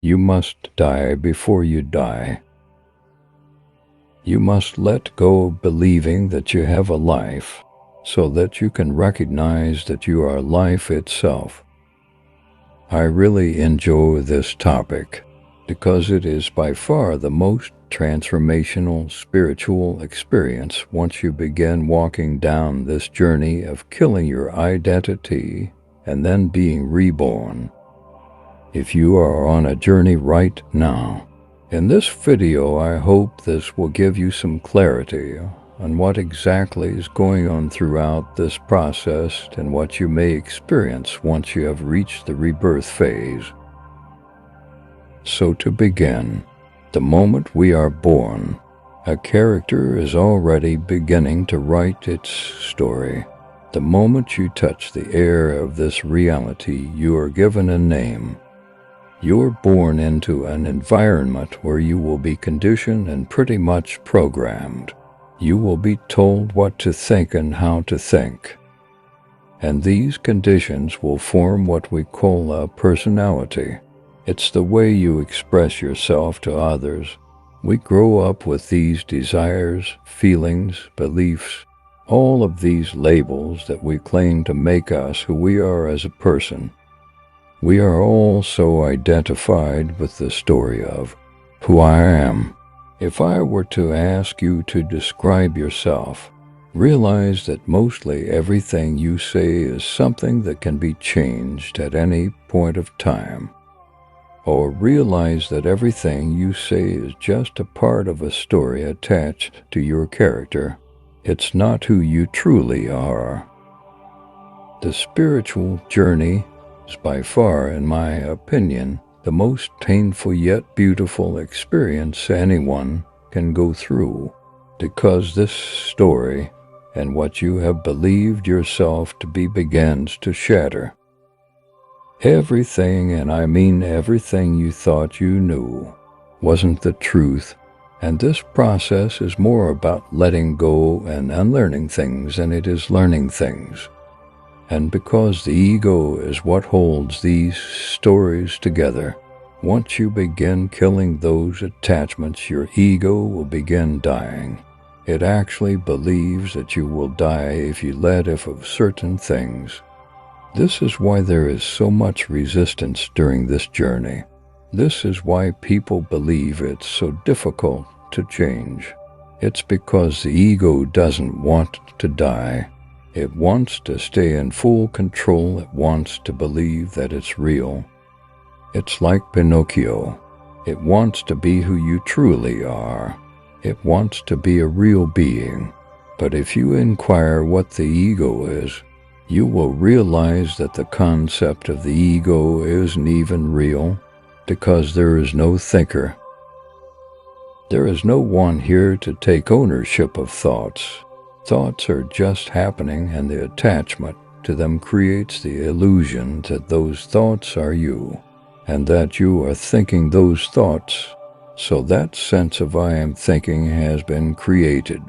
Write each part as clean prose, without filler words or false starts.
You must die before you die. You must let go of believing that you have a life, so that you can recognize that you are life itself. I really enjoy this topic because it is by far the most transformational spiritual experience once you begin walking down this journey of killing your identity and then being reborn. If you are on a journey right now, in this video I hope this will give you some clarity on what exactly is going on throughout this process and what you may experience once you have reached the rebirth phase. So to begin, the moment we are born, a character is already beginning to write its story. The moment you touch the air of this reality, you are given a name. You're born into an environment where you will be conditioned and pretty much programmed. You will be told what to think and how to think. And these conditions will form what we call a personality. It's the way you express yourself to others. We grow up with these desires, feelings, beliefs, all of these labels that we claim to make us who we are as a person. We are all so identified with the story of who I am. If I were to ask you to describe yourself, realize that mostly everything you say is something that can be changed at any point of time. Or realize that everything you say is just a part of a story attached to your character. It's not who you truly are. The spiritual journey is by far, in my opinion, the most painful yet beautiful experience anyone can go through, because this story and what you have believed yourself to be begins to shatter. Everything, and I mean everything you thought you knew, wasn't the truth, and this process is more about letting go and unlearning things than it is learning things. And because the ego is what holds these stories together, once you begin killing those attachments, your ego will begin dying. It actually believes that you will die if you let go of certain things. This is why there is so much resistance during this journey. This is why people believe it's so difficult to change. It's because the ego doesn't want to die. It wants to stay in full control. It wants to believe that it's real. It's like Pinocchio. It wants to be who you truly are. It wants to be a real being. But if you inquire what the ego is, you will realize that the concept of the ego isn't even real, because there is no thinker. There is no one here to take ownership of thoughts. Thoughts are just happening, and the attachment to them creates the illusion that those thoughts are you, and that you are thinking those thoughts. So that sense of I am thinking has been created.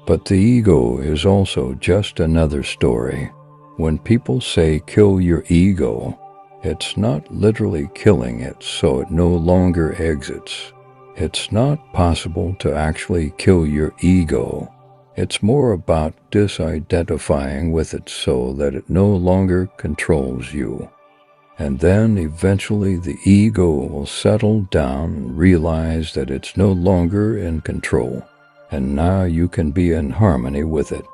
But the ego is also just another story. When people say kill your ego, it's not literally killing it so it no longer exits. It's not possible to actually kill your ego. It's more about disidentifying with it so that it no longer controls you. And then eventually the ego will settle down and realize that it's no longer in control, and now you can be in harmony with it.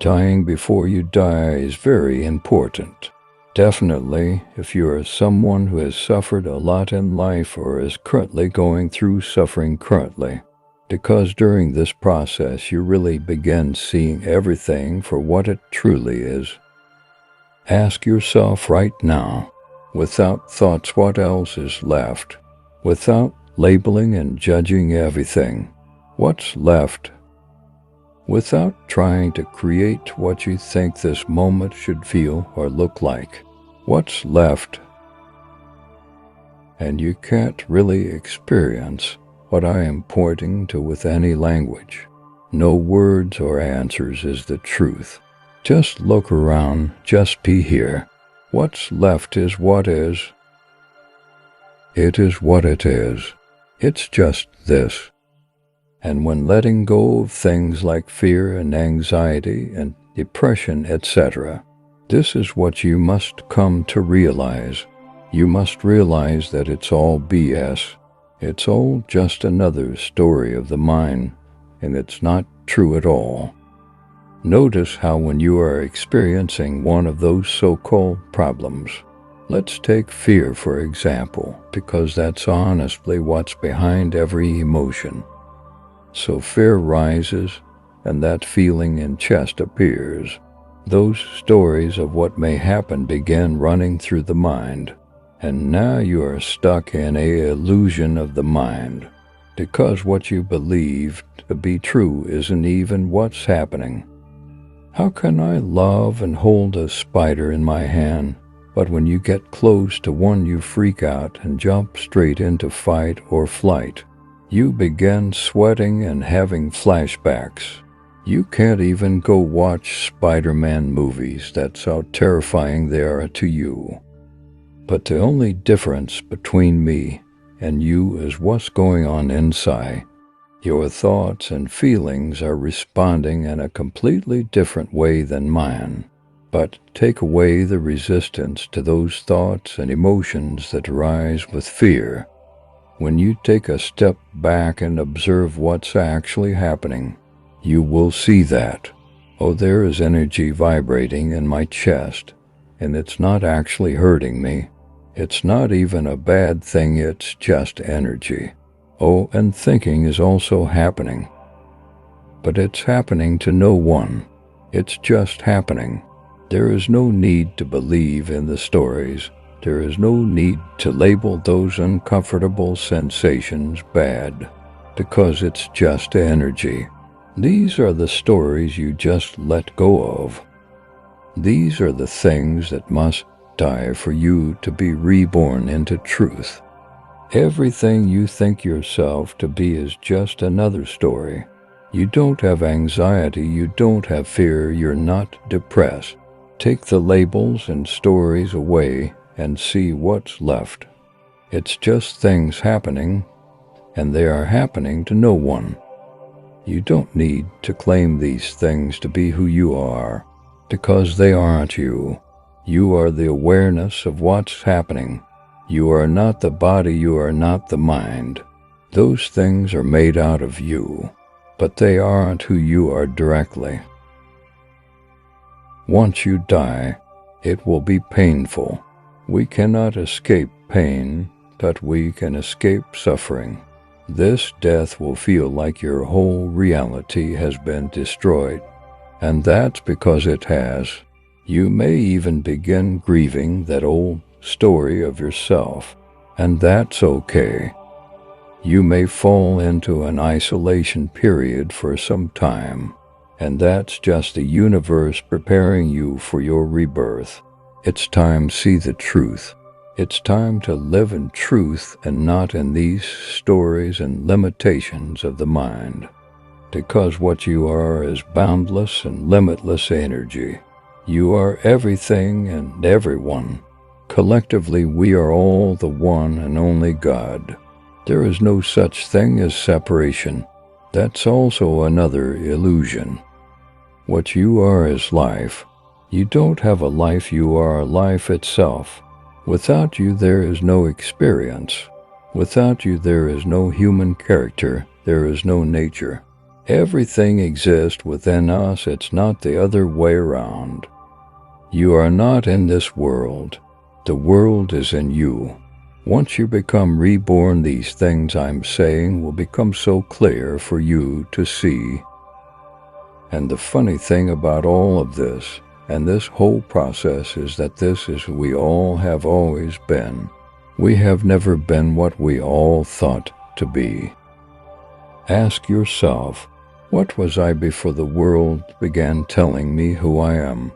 Dying before you die is very important. Definitely, if you are someone who has suffered a lot in life or is currently going through suffering currently, because during this process you really begin seeing everything for what it truly is. Ask yourself right now, without thoughts, what else is left? Without labeling and judging everything, what's left? Without trying to create what you think this moment should feel or look like, what's left? And you can't really experience what I am pointing to with any language. No words or answers is the truth. Just look around, just be here. What's left is what is. It is what it is. It's just this. And when letting go of things like fear and anxiety and depression, etc., this is what you must come to realize. You must realize that it's all BS. It's all just another story of the mind, and it's not true at all. Notice how when you are experiencing one of those so-called problems, let's take fear for example, because that's honestly what's behind every emotion. So fear rises, and that feeling in chest appears. Those stories of what may happen begin running through the mind, and now you are stuck in a illusion of the mind, because what you believe to be true isn't even what's happening. How can I love and hold a spider in my hand, but when you get close to one you freak out and jump straight into fight or flight? You begin sweating and having flashbacks. You can't even go watch Spider-Man movies, that's how terrifying they are to you. But the only difference between me and you is what's going on inside. Your thoughts and feelings are responding in a completely different way than mine. But take away the resistance to those thoughts and emotions that arise with fear. When you take a step back and observe what's actually happening, you will see that, oh, there is energy vibrating in my chest, and it's not actually hurting me. It's not even a bad thing, it's just energy. Oh, and thinking is also happening. But it's happening to no one. It's just happening. There is no need to believe in the stories. There is no need to label those uncomfortable sensations bad, because it's just energy. These are the stories you just let go of. These are the things that must die for you to be reborn into truth. Everything you think yourself to be is just another story. You don't have anxiety, you don't have fear, you're not depressed. Take the labels and stories away and see what's left. It's just things happening, and they are happening to no one. You don't need to claim these things to be who you are, because they aren't you. You are the awareness of what's happening. You are not the body, you are not the mind. Those things are made out of you, but they aren't who you are directly. Once you die, it will be painful. We cannot escape pain, but we can escape suffering. This death will feel like your whole reality has been destroyed, and that's because it has. You may even begin grieving that old story of yourself, and that's okay. You may fall into an isolation period for some time, and that's just the universe preparing you for your rebirth. It's time to see the truth. It's time to live in truth and not in these stories and limitations of the mind, because what you are is boundless and limitless energy. You are everything and everyone. Collectively, we are all the one and only God. There is no such thing as separation. That's also another illusion. What you are is life. You don't have a life, you are life itself. Without you, there is no experience. Without you, there is no human character, there is no nature. Everything exists within us, it's not the other way around. You are not in this world. The world is in you. Once you become reborn, these things I'm saying will become so clear for you to see. And the funny thing about all of this, and this whole process, is that this is who we all have always been. We have never been what we all thought to be. Ask yourself, what was I before the world began telling me who I am?